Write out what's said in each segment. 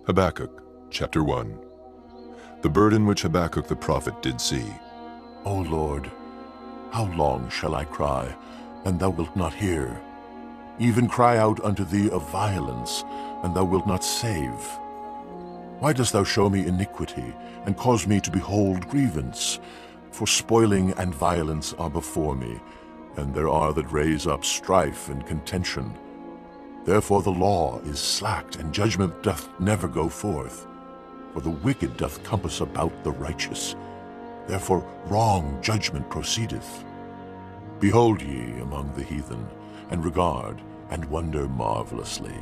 Habakkuk, chapter 1. The burden which Habakkuk the prophet did see. O Lord, how long shall I cry, and thou wilt not hear? Even cry out unto thee of violence, and thou wilt not save. Why dost thou show me iniquity, and cause me to behold grievance? For spoiling and violence are before me, and there are that raise up strife and contention. Therefore the law is slacked, and judgment doth never go forth. For the wicked doth compass about the righteous. Therefore wrong judgment proceedeth. Behold ye among the heathen, and regard, and wonder marvelously.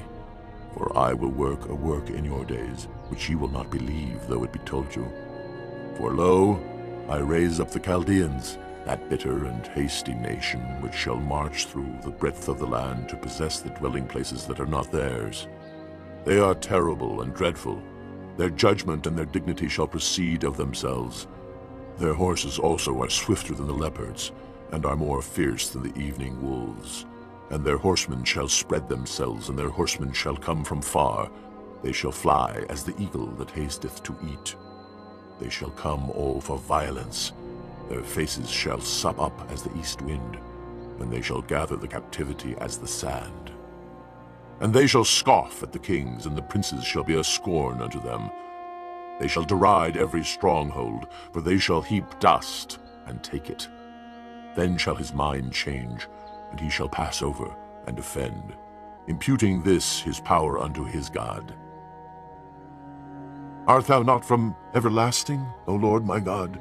For I will work a work in your days, which ye will not believe, though it be told you. For lo, I raise up the Chaldeans, that bitter and hasty nation, which shall march through the breadth of the land to possess the dwelling places that are not theirs. They are terrible and dreadful. Their judgment and their dignity shall proceed of themselves. Their horses also are swifter than the leopards, and are more fierce than the evening wolves. And their horsemen shall spread themselves, and their horsemen shall come from far. They shall fly as the eagle that hasteth to eat. They shall come all for violence. Their faces shall sup up as the east wind, and they shall gather the captivity as the sand. And they shall scoff at the kings, and the princes shall be a scorn unto them. They shall deride every stronghold, for they shall heap dust and take it. Then shall his mind change, and he shall pass over and offend, imputing this his power unto his God. Art thou not from everlasting, O Lord my God?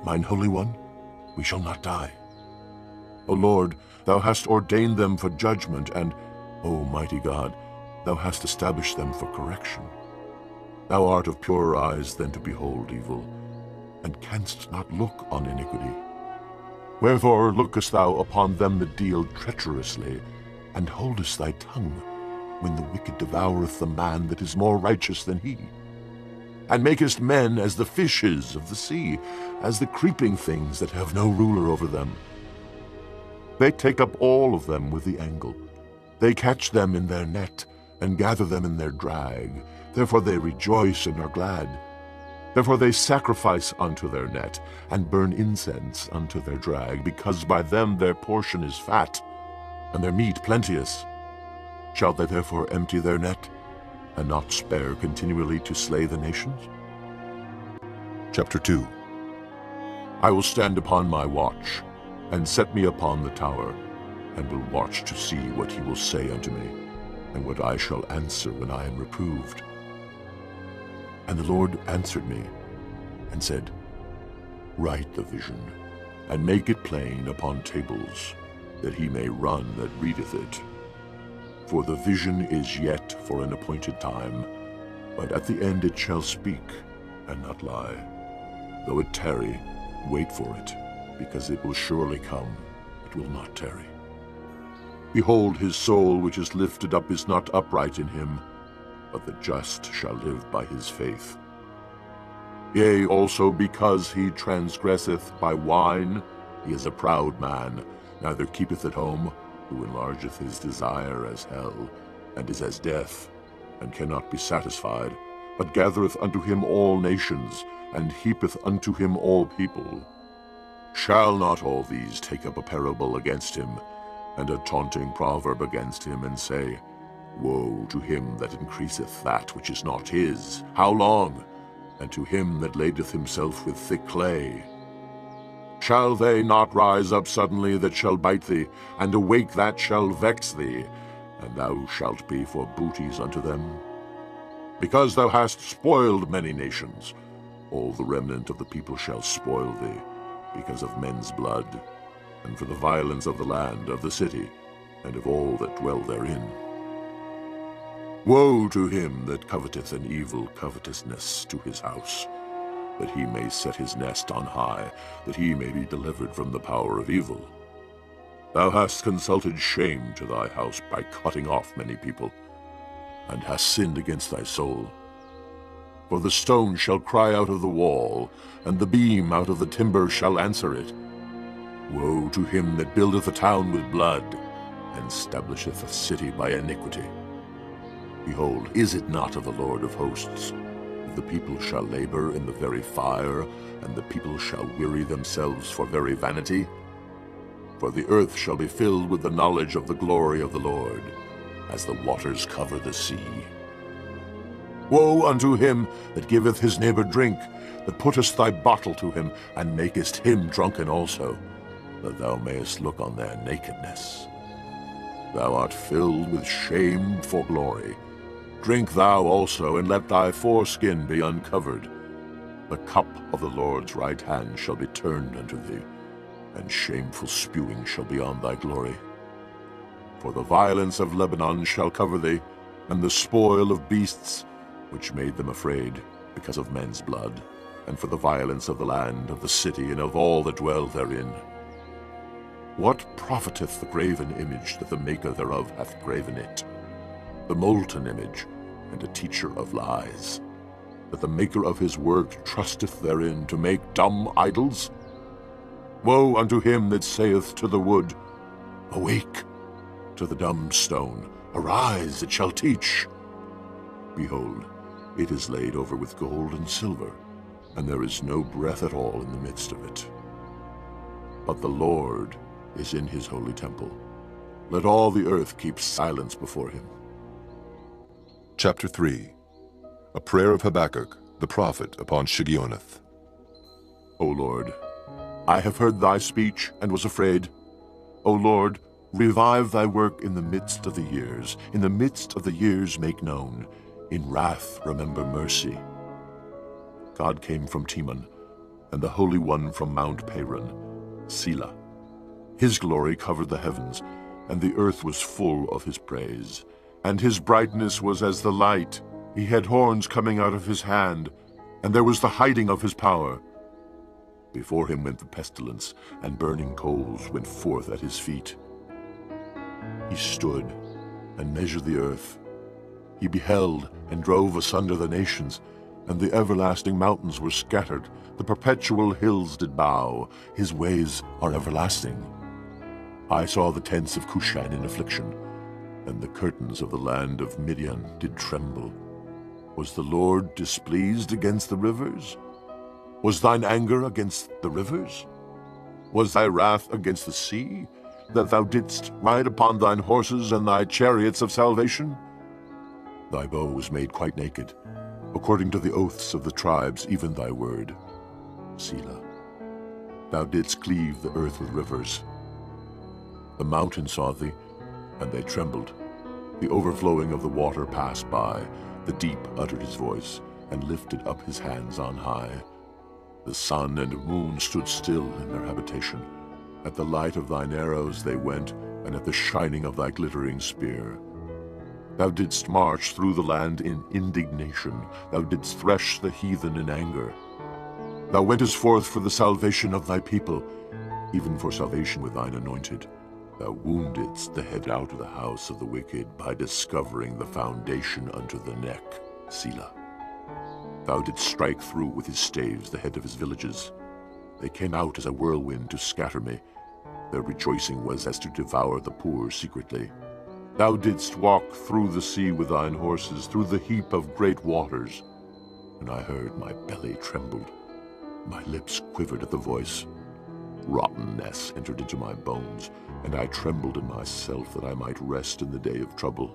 Mine Holy One, we shall not die. O Lord, thou hast ordained them for judgment, and, O mighty God, thou hast established them for correction. Thou art of purer eyes than to behold evil, and canst not look on iniquity. Wherefore lookest thou upon them that deal treacherously, and holdest thy tongue, when the wicked devoureth the man that is more righteous than he? And makest men as the fishes of the sea, as the creeping things that have no ruler over them. They take up all of them with the angle. They catch them in their net, and gather them in their drag. Therefore they rejoice and are glad. Therefore they sacrifice unto their net, and burn incense unto their drag, because by them their portion is fat, and their meat plenteous. Shall they therefore empty their net, and not spare continually to slay the nations? Chapter 2. I will stand upon my watch, and set me upon the tower, and will watch to see what he will say unto me, and what I shall answer when I am reproved. And the Lord answered me, and said, Write the vision, and make it plain upon tables, that he may run that readeth it. For the vision is yet for an appointed time, but at the end it shall speak, and not lie. Though it tarry, wait for it, because it will surely come, it will not tarry. Behold, his soul which is lifted up is not upright in him, but the just shall live by his faith. Yea, also because he transgresseth by wine, he is a proud man, neither keepeth at home, who enlargeth his desire as hell, and is as death, and cannot be satisfied, but gathereth unto him all nations, and heapeth unto him all people. Shall not all these take up a parable against him, and a taunting proverb against him, and say, Woe to him that increaseth that which is not his! How long? And to him that ladeth himself with thick clay. Shall they not rise up suddenly that shall bite thee, and awake that shall vex thee, and thou shalt be for booties unto them? Because thou hast spoiled many nations, all the remnant of the people shall spoil thee, because of men's blood, and for the violence of the land, of the city, and of all that dwell therein. Woe to him that coveteth an evil covetousness to his house, that he may set his nest on high, that he may be delivered from the power of evil. Thou hast consulted shame to thy house by cutting off many people, and hast sinned against thy soul. For the stone shall cry out of the wall, and the beam out of the timber shall answer it. Woe to him that buildeth a town with blood, and establisheth a city by iniquity. Behold, is it not of the Lord of hosts? The people shall labor in the very fire, and the people shall weary themselves for very vanity. For the earth shall be filled with the knowledge of the glory of the Lord, as the waters cover the sea. Woe unto him that giveth his neighbor drink, that puttest thy bottle to him, and makest him drunken also, that thou mayest look on their nakedness. Thou art filled with shame for glory. Drink thou also, and let thy foreskin be uncovered. The cup of the Lord's right hand shall be turned unto thee, and shameful spewing shall be on thy glory. For the violence of Lebanon shall cover thee, and the spoil of beasts, which made them afraid, because of men's blood, and for the violence of the land, of the city, and of all that dwell therein. What profiteth the graven image that the maker thereof hath graven it? The molten image, and a teacher of lies, that the maker of his work trusteth therein to make dumb idols? Woe unto him that saith to the wood, Awake! To the dumb stone, Arise, it shall teach. Behold, it is laid over with gold and silver, and there is no breath at all in the midst of it. But the Lord is in his holy temple. Let all the earth keep silence before him. Chapter 3. A prayer of Habakkuk, the prophet, upon Shigionoth. O Lord, I have heard thy speech and was afraid. O Lord, revive thy work in the midst of the years. In the midst of the years make known. In wrath remember mercy. God came from Teman, and the Holy One from Mount Paran, Selah. His glory covered the heavens, and the earth was full of his praise. And his brightness was as the light. He had horns coming out of his hand, and there was the hiding of his power. Before him went the pestilence, and burning coals went forth at his feet. He stood and measured the earth. He beheld and drove asunder the nations, and the everlasting mountains were scattered. The perpetual hills did bow. His ways are everlasting. I saw the tents of Cushan in affliction, and the curtains of the land of Midian did tremble. Was the Lord displeased against the rivers? Was thine anger against the rivers? Was thy wrath against the sea, that thou didst ride upon thine horses and thy chariots of salvation? Thy bow was made quite naked, according to the oaths of the tribes, even thy word. Selah. Thou didst cleave the earth with rivers. The mountains saw thee, and they trembled. The overflowing of the water passed by. The deep uttered his voice, and lifted up his hands on high. The sun and moon stood still in their habitation. At the light of thine arrows they went, and at the shining of thy glittering spear. Thou didst march through the land in indignation. Thou didst thresh the heathen in anger. Thou wentest forth for the salvation of thy people, even for salvation with thine anointed. Thou woundedst the head out of the house of the wicked by discovering the foundation unto the neck. Selah. Thou didst strike through with his staves the head of his villages. They came out as a whirlwind to scatter me. Their rejoicing was as to devour the poor secretly. Thou didst walk through the sea with thine horses, through the heap of great waters. And I heard my belly trembled. My lips quivered at the voice. Rottenness entered into my bones, and I trembled in myself that I might rest in the day of trouble.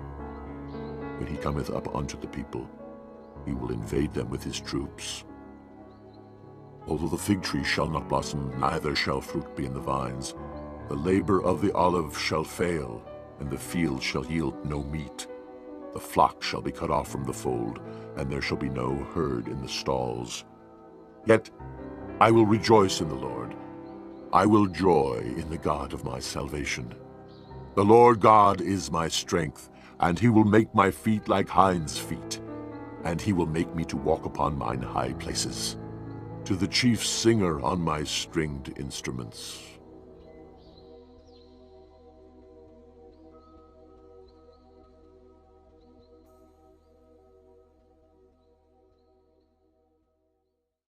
When he cometh up unto the people, he will invade them with his troops. Although the fig tree shall not blossom, neither shall fruit be in the vines, the labor of the olive shall fail, and the field shall yield no meat. The flock shall be cut off from the fold, and there shall be no herd in the stalls. Yet I will rejoice in the Lord. I will joy in the God of my salvation. The Lord God is my strength, and he will make my feet like hinds' feet, and he will make me to walk upon mine high places. To the chief singer on my stringed instruments.